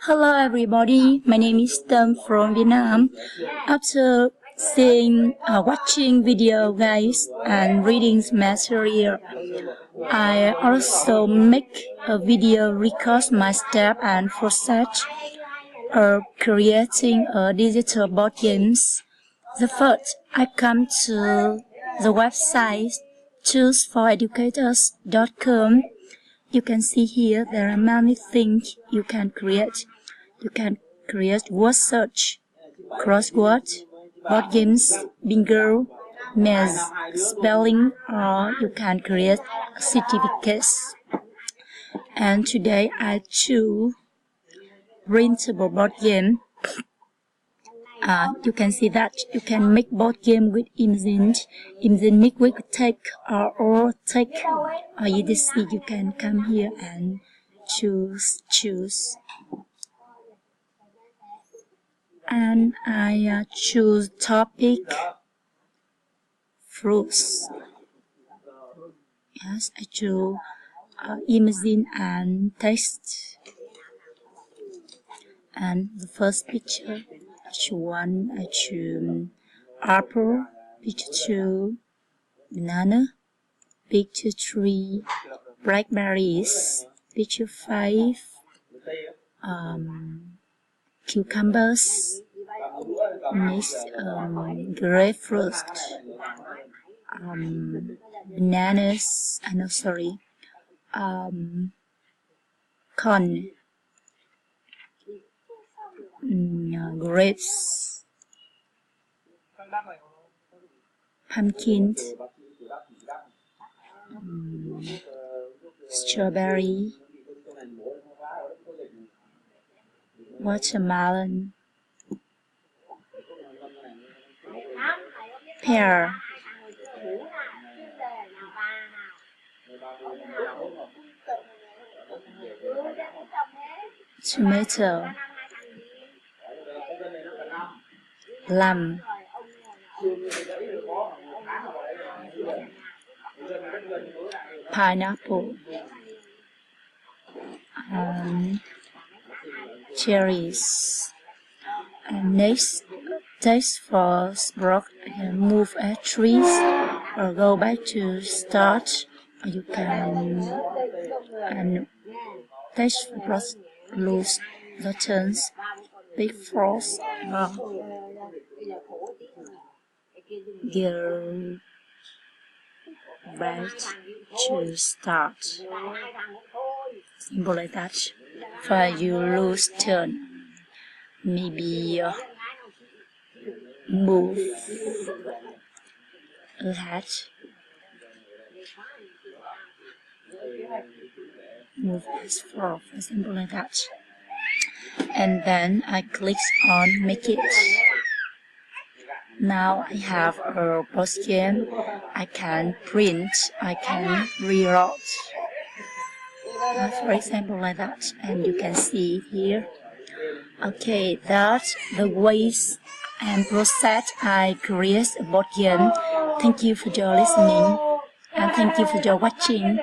Hello everybody, my name is Tâm from Vietnam. After watching video guys and reading material, I also make a video record my step and process of creating a digital board games. The first, I come to the website chooseforoeducators.com. You can see here there are many things you can create. You can create word search, crossword, board games, bingo, maze, spelling, or you can create certificates. And today I choose printable board game. You can see that you can make board game with image make with text or text or EDC. You can come here and choose. And I choose topic fruits. Yes, I choose image and text. And the first picture, I choose apple, picture 2, banana, picture 3, blackberries, picture 5, cucumbers, next grapefruit, bananas, corn, grapes, pumpkin, strawberry, watermelon, pear, tomato, plum, pineapple, cherries. And next, text for sprout, move at trees or go back to start. You can text for lose the turns, big frost, go back to start. Simple like that. For you lose turn, maybe move ahead, move as far, for example like that. And then I click on make it. Now I have a board game. I can print, I can rewrite. For example like that, and you can see here. Okay, that's the ways and process I create a board game. Thank you for your listening and thank you for your watching.